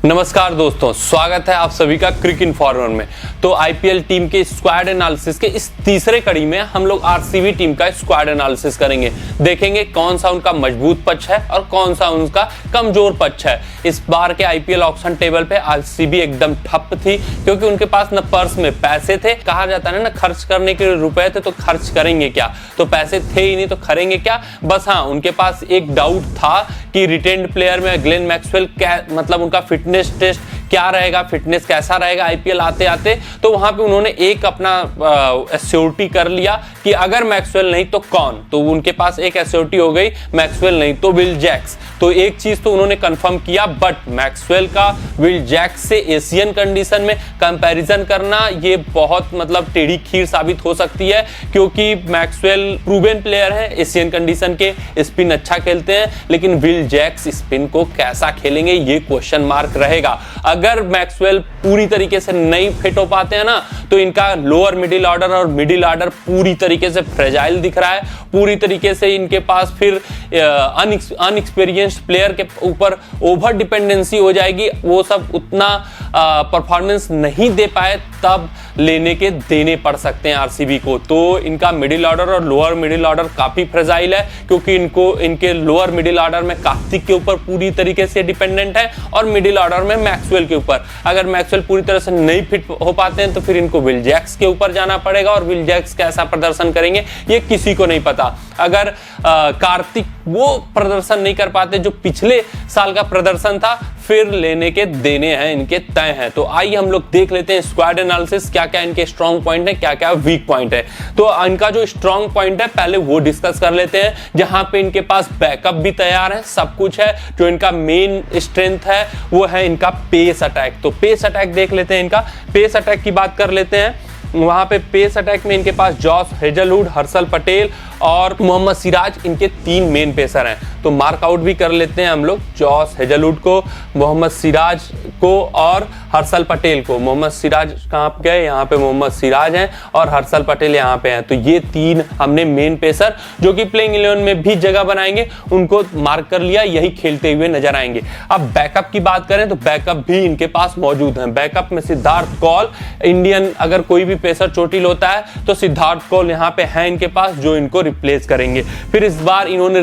नमस्कार दोस्तों, स्वागत है आप सभी का क्रिक इन्फॉर्मर में। तो आईपीएल टीम के स्क्वाड एनालिसिस के इस तीसरे कड़ी में हम लोग आरसीबी टीम का स्क्वाड एनालिसिस करेंगे। देखेंगे कौन सा उनका मजबूत पक्ष है और कौन सा उनका कमजोर पक्ष है। इस बार के आईपीएल ऑक्शन टेबल पे आरसीबी एकदम ठप थी, क्योंकि उनके पास न पर्स में पैसे थे। कहा जाता है ना, खर्च करने के रुपए थे तो खर्च करेंगे क्या, तो पैसे थे ही नहीं तो करेंगे क्या। बस हाँ, उनके पास एक डाउट था कि रिटेन्ड प्लेयर में ग्लेन मैक्सवेल क्या, मतलब उनका फिटनेस टेस्ट क्या रहेगा, फिटनेस कैसा रहेगा आईपीएल आते आते। तो वहां पे उन्होंने एक अपना एश्योरिटी कर लिया कि अगर मैक्सवेल नहीं तो कौन, तो उनके पास एक एश्योरिटी हो गई, मैक्सवेल नहीं तो विल जैक्स। तो एक चीज तो उन्होंने कंफर्म किया, बट मैक्सवेल का विल जैक्स से एशियन कंडीशन में कंपैरिजन करना ये बहुत मतलब टेढ़ी खीर साबित हो सकती है, क्योंकि मैक्सवेल प्रूवन प्लेयर है, एशियन कंडीशन के स्पिन अच्छा खेलते हैं, लेकिन विल जैक्स स्पिन को कैसा खेलेंगे ये क्वेश्चन मार्क रहेगा। अगर मैक्सवेल पूरी तरीके से नहीं फिट हो पाते हैं ना, तो इनका लोअर मिडिल ऑर्डर और मिडिल ऑर्डर पूरी तरीके से फ्रेजाइल दिख रहा है। पूरी तरीके से इनके पास फिर अनएक्सपीरियंस्ड प्लेयर के ऊपर ओवर डिपेंडेंसी हो जाएगी, वो सब उतना परफॉर्मेंस नहीं दे पाए तब लेने के देने पड़ सकते हैं आरसीबी को। तो इनका मिडिल ऑर्डर और लोअर मिडिल ऑर्डर काफी फ्रेजाइल है, क्योंकि इनके लोअर मिडिल ऑर्डर में कार्तिक के ऊपर पूरी तरीके से डिपेंडेंट है और मिडिल ऑर्डर में मैक्सवेल के ऊपर। अगर मैक्सवेल पूरी तरह से नहीं फिट हो पाते हैं तो फिर इनको विल जैक्स के ऊपर जाना पड़ेगा, और विल जैक्स कैसा प्रदर्शन करेंगे ये किसी को नहीं पता। अगर कार्तिक वो प्रदर्शन नहीं कर पाते जो पिछले साल का प्रदर्शन था, फिर लेने के देने हैं इनके तय हैं। तो आइए हम लोग देख लेते हैं स्क्वाड एनालिसिस, क्या क्या इनके स्ट्रॉन्ग पॉइंट है, क्या क्या वीक पॉइंट है। तो इनका जो स्ट्रॉन्ग पॉइंट है पहले वो डिस्कस कर लेते हैं, जहां पे इनके पास बैकअप भी तैयार है, सब कुछ है। जो इनका मेन स्ट्रेंथ है वो है इनका पेस अटैक। तो पेस अटैक देख लेते हैं, इनका पेस अटैक की बात कर लेते हैं। वहां पे पेस अटैक में इनके पास जॉस हेजलवुड, हर्षल पटेल और मोहम्मद सिराज, इनके तीन मेन पेसर हैं। तो मार्क आउट भी कर लेते हैं हम लोग जॉस हेजलवुड को, मोहम्मद सिराज को और हर्षल पटेल को। मोहम्मद सिराज कहाँ पे गए, यहाँ पे मोहम्मद सिराज हैं और हर्षल पटेल यहाँ पे हैं। तो ये तीन हमने मेन पेसर जो कि प्लेइंग 11 में भी जगह बनाएंगे, उनको मार्क कर लिया, यही खेलते हुए नजर आएंगे। अब बैकअप की बात करें तो बैकअप भी इनके पास मौजूद है। बैकअप में सिद्धार्थ कौल, इंडियन अगर कोई भी पेसर चोटिल होता है तो सिद्धार्थ कौल यहाँ पे है इनके पास, जो इनको रिप्लेस करेंगे। फिर इस बार इन्होंने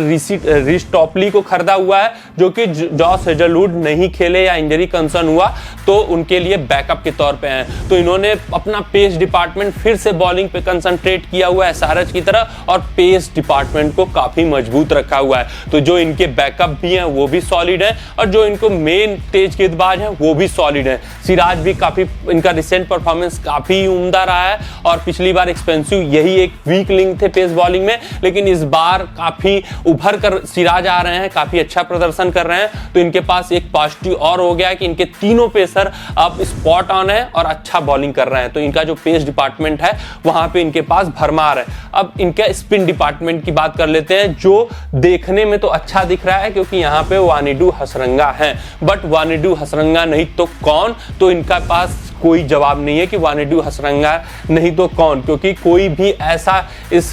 रिश टॉपली को खरीदा हुआ है, जो कि जॉस हेजलवुड नहीं खेले या इंजरी कंसर्न हुआ तो उनके लिए बैकअप के तौर पे हैं। तो इन्होंने अपना पेस डिपार्टमेंट फिर से बॉलिंग पे कंसंट्रेट किया हुआ है एसआरएच की तरह, और पेस डिपार्टमेंट को काफी मजबूत रखा हुआ है। तो जो इनके बैकअप भी हैं वो भी सॉलिड है, और जो इनको मेन तेज गेंदबाज हैं वो भी सॉलिड है। सिराज भी काफी, इनका रिसेंट परफॉर्मेंस काफी उम्दा रहा है, और पिछली बार एक्सपेंसिव यही एक वीक लिंक थे पेस बॉलिंग में, लेकिन इस बार काफी उभर कर सिराज आ रहे हैं, काफी अच्छा प्रदर्शन कर रहे हैं। तो इनके पास एक पॉजिटिव और हो गया कि इनके तीनों पेसर अब स्पॉट ऑन है और अच्छा बॉलिंग कर रहे हैं। तो इनका जो पेस डिपार्टमेंट है वहां पे इनके पास भरमार है। अब इनके स्पिन डिपार्टमेंट की बात कर लेते हैं, जो देखने में तो अच्छा दिख रहा है, क्योंकि यहाँ पे वानिडू हसरंगा है, बट वानिडू हसरंगा नहीं तो कौन, तो इनका पास कोई जवाब नहीं है कि वानिडू हसरंगा नहीं तो कौन, क्योंकि कोई भी ऐसा इस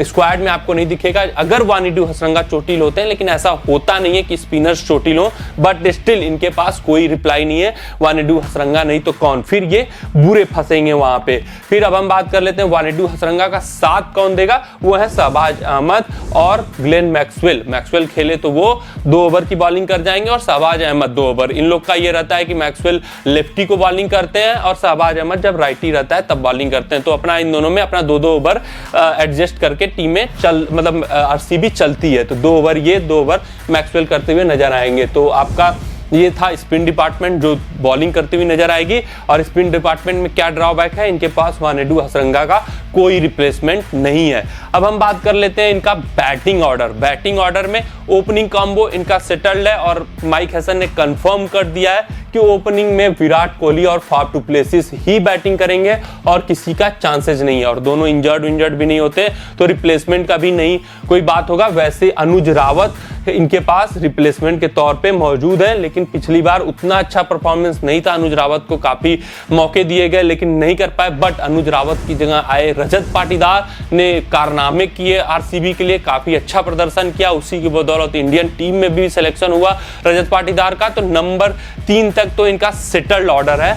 स्क्वाड में आपको नहीं दिखेगा। अगर वानिडू हसरंगा चोटिल होते हैं, लेकिन ऐसा होता नहीं है कि स्पिनर्स चोटिल हो, बट स्टिल इनके पास कोई रिप्लाई नहीं है, वानिडू हसरंगा नहीं तो कौन, फिर ये बुरे फंसेंगे वहां पे। फिर अब हम बात कर लेते हैं वानिडू हसरंगा का साथ कौन देगा, वो है शहबाज अहमद और ग्लेन मैक्सवेल। मैक्सवेल खेले तो वो 2 ओवर की बॉलिंग कर जाएंगे और शहबाज अहमद 2 ओवर। इन लोग का ये रहता है कि मैक्सवेल लेफ्टी को बॉलिंग करते हैं और शहबाज अहमद जब राइटी रहता है तब बॉलिंग करते हैं। तो अपना इन दोनों में अपना 2-2 ओवर एडजस्ट करके टीमें मतलब आरसीबी चलती है। तो 2 ओवर ये, 2 ओवर मैक्सवेल करते हुए नजर आएंगे। तो आपका ये था स्पिन डिपार्टमेंट जो बॉलिंग करती हुई नजर आएगी। और स्पिन डिपार्टमेंट में क्या ड्रॉबैक है, इनके पास वानिडू हसरंगा का कोई रिप्लेसमेंट नहीं है। अब हम बात कर लेते हैं इनका बैटिंग ऑर्डर। बैटिंग ऑर्डर में ओपनिंग कॉम्बो इनका सेटल्ड है, और माइक हैसन ने कंफर्म कर दिया है की ओपनिंग में विराट कोहली और फाफ डु प्लेसिस ही बैटिंग करेंगे और किसी का चांसेस नहीं है, और दोनों इंजर्ड भी नहीं होते तो रिप्लेसमेंट का भी नहीं कोई बात होगा। वैसे अनुज रावत इनके पास रिप्लेसमेंट के तौर पे मौजूद है, लेकिन पिछली बार उतना अच्छा परफॉर्मेंस नहीं था। अनुज रावत को काफी मौके दिए गए लेकिन नहीं कर पाए, बट अनुज रावत की जगह आए रजत पाटीदार ने कारनामे किए आरसीबी के लिए, काफी अच्छा प्रदर्शन किया। उसी की बदौलत इंडियन टीम में भी सिलेक्शन हुआ रजत पाटीदार का। तो नंबर 3 तक तो इनका सेटल्ड ऑर्डर है।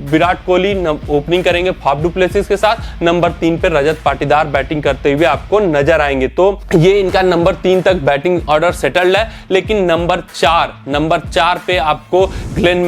विराट कोहली ओपनिंग करेंगे फाफ डु प्लेसिस के साथ, नंबर 3 पे रजत पाटीदार बैटिंग करते हुए आपको नजर आएंगे। तो ये इनका नंबर 3 तक बैटिंग ऑर्डर सेटल्ड है। लेकिन नंबर 4 पे आपको ग्लेन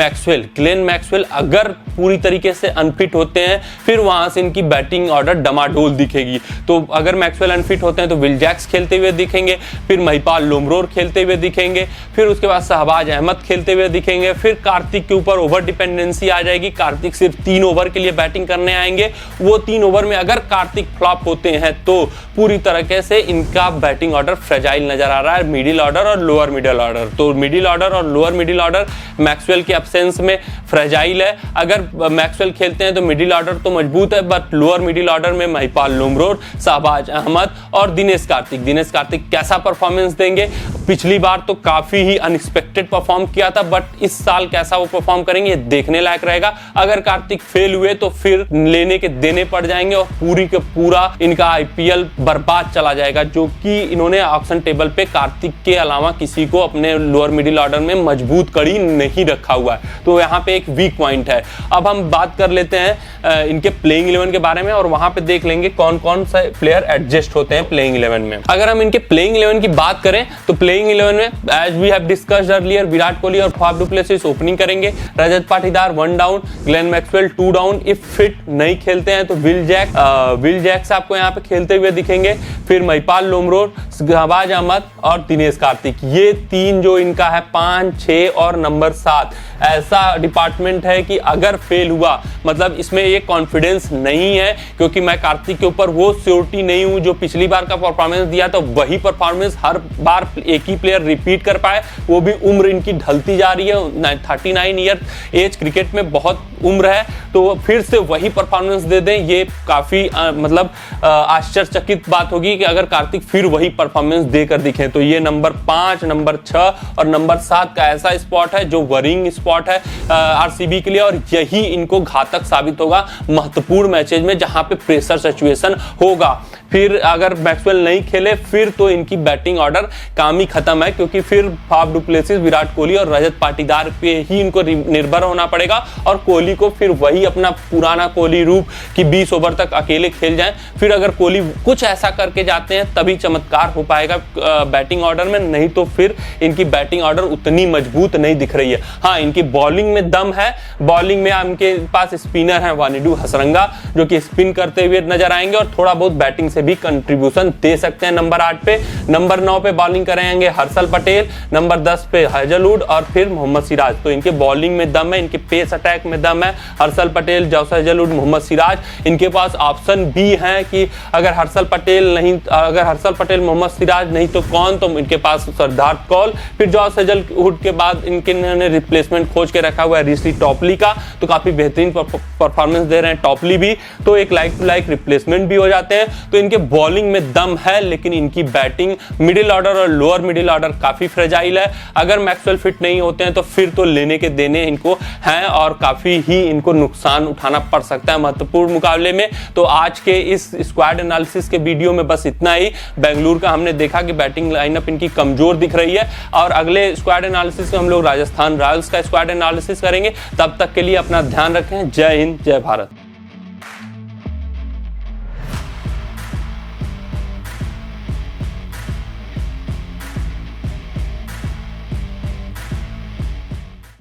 मैक्सवेल अगर पूरी तरीके से अनफिट होते हैं फिर वहां से इनकी बैटिंग ऑर्डर डमाडोल दिखेगी। तो अगर मैक्सवेल अनफिट होते हैं तो विल जैक्स खेलते हुए दिखेंगे, फिर महिपाल लोमरोर खेलते हुए दिखेंगे, फिर उसके बाद शहबाज अहमद खेलते हुए दिखेंगे, फिर कार्तिक के ऊपर ओवर डिपेंडेंसी आ जाएगी। कार्तिक सिर्फ 3 ओवर के लिए बैटिंग करने आएंगे, वो 3 ओवर में अगर कार्तिक फ्लॉप होते हैं तो पूरी तरीके से इनका बैटिंग ऑर्डर फ्रेजाइल नजर आ रहा है, मिडिल ऑर्डर और लोअर मिडिल ऑर्डर। तो मिडिल ऑर्डर और लोअर मिडिल ऑर्डर मैक्सवेल के एब्सेंस में फ्रेजाइल है। अगर मैक्सवेल खेलते हैं तो मिडिल ऑर्डर तो मजबूत है, बट लोअर मिडिल ऑर्डर में महिपाल लोमरोर, शहबाज अहमद और दिनेश कार्तिक कैसा परफॉर्मेंस देंगे? पिछली बार तो काफी ही अनएक्सपेक्टेड परफॉर्म किया था, बट इस साल कैसा वो परफॉर्म करेंगे देखने लायक रहेगा। अगर कार्तिक फेल हुए तो फिर लेने के देने पड़ जाएंगे और पूरी के पूरा इनका आईपीएल बर्बाद चला जाएगा, जो कि इन्होंने ऑक्शन टेबल पे कार्तिक के अलावा किसी को अपने लोअर मिडिल ऑर्डर में मजबूत कड़ी नहीं रखा हुआ है। तो यहाँ पे एक वीक पॉइंट है। अब हम बात कर लेते हैं इनके प्लेइंग 11 के बारे में और वहां पे देख लेंगे कौन कौन से प्लेयर एडजस्ट होते हैं प्लेइंग 11 में। अगर हम इनके प्लेइंग 11 की बात करें तो प्लेइंग 11 में as we have discussed earlier Virat Kohli और फाफ डु प्लेसिस ओपनिंग करेंगे, Rajat Patidar 1 down, Glenn Maxwell 2 down. If fit नहीं खेलते हैं तो विल जैक्स आपको यहाँ पे खेलते हुए दिखेंगे, फिर महिपाल लोमरोर, शहबाज अहमद और दिनेश कार्तिक। ये 3 जो इनका है 5, 6 और नंबर 7 ऐसा डिपार्टमेंट है कि अगर फेल हुआ, मतलब इसमें ये कॉन्फिडेंस नहीं है, क्योंकि मैं कार्तिक के ऊपर वो श्योरिटी नहीं हूं जो पिछली बार का परफॉर्मेंस दिया तो वही परफॉर्मेंस हर बार एक ही प्लेयर रिपीट कर पाए। वो भी उम्र इनकी ढलती जा रही है, 39 ईयर एज, क्रिकेट में बहुत उम्र है, तो फिर से वही परफॉर्मेंस दे दें, ये काफी मतलब आश्चर्यचकित बात होगी कि अगर कार्तिक फिर वही परफॉर्मेंस देकर दिखे। तो ये नंबर 5, नंबर 6 और नंबर 7 का ऐसा स्पॉट है जो वरिंग स्पॉट है आरसीबी के लिए, और यही इनको घातक साबित होगा महत्वपूर्ण मैचेज में जहां पे प्रेशर सिचुएशन होगा। फिर अगर मैक्सवेल नहीं खेले फिर तो इनकी बैटिंग ऑर्डर काम ही खत्म है, क्योंकि फिर Faf du Plessis, Virat Kohli और रजत पाटीदार पे ही इनको निर्भर होना पड़ेगा, और कोहली को फिर वही अपना पुराना कोहली रूप कि 20 ओवर तक अकेले खेल जाएं। फिर अगर कोहली कुछ ऐसा करके जाते हैं तभी चमत्कार हो पाएगा बैटिंग ऑर्डर में, नहीं तो फिर इनकी बैटिंग ऑर्डर उतनी मजबूत नहीं दिख रही है। हाँ, इनकी बॉलिंग में दम है, बॉलिंग में इनके पास स्पिनर है वानिडू हसरंगा जो कि स्पिन करते हुए नजर आएंगे और थोड़ा बहुत बैटिंग से भी कंट्रीब्यूशन दे सकते हैं। नंबर 8 पे, नंबर 9 पे बॉलिंग करेंगे हर्षल पटेल, नंबर 10 पे हैजलवुड और फिर मोहम्मद सिराज। तो इनके बॉलिंग में दम है, इनके पेस अटैक में दम है। हर्षल पटेल, जोस हैजलवुड, मोहम्मद सिराज, इनके पास ऑप्शन भी है कि अगर हर्षल पटेल मोहम्मद सिराज नहीं तो कौन, तो इनके पास सिद्धार्थ कौल, फिर जोस हैजलवुड के बाद इनके रिप्लेसमेंट खोज के रखा हुआ है ऋषि टॉपली का, तो काफी बेहतरीन परफॉर्मेंस दे रहे हैं टॉपली भी, तो एक लाइक टू लाइक रिप्लेसमेंट भी हो जाते हैं। तो इनके बॉलिंग में दम है, लेकिन इनकी बैटिंग मिडिल ऑर्डर और लोअर मिडिल ऑर्डर काफी फ्रेजाइल है। अगर मैक्सवेल फिट नहीं होते हैं तो फिर तो लेने के देने इनको हैं और काफी ही इनको नुकसान उठाना पड़ सकता है महत्वपूर्ण मुकाबले में। तो आज के इस स्क्वाड एनालिसिस के वीडियो में बस इतना ही। बेंगलुरु का हमने देखा कि बैटिंग लाइनअप इनकी कमजोर दिख रही है, और अगले स्क्वाड एनालिसिस में हम लोग राजस्थान रॉयल्स का स्क्वाड एनालिसिस करेंगे। तब तक के लिए अपना ध्यान रखें। जय हिंद, जय भारत।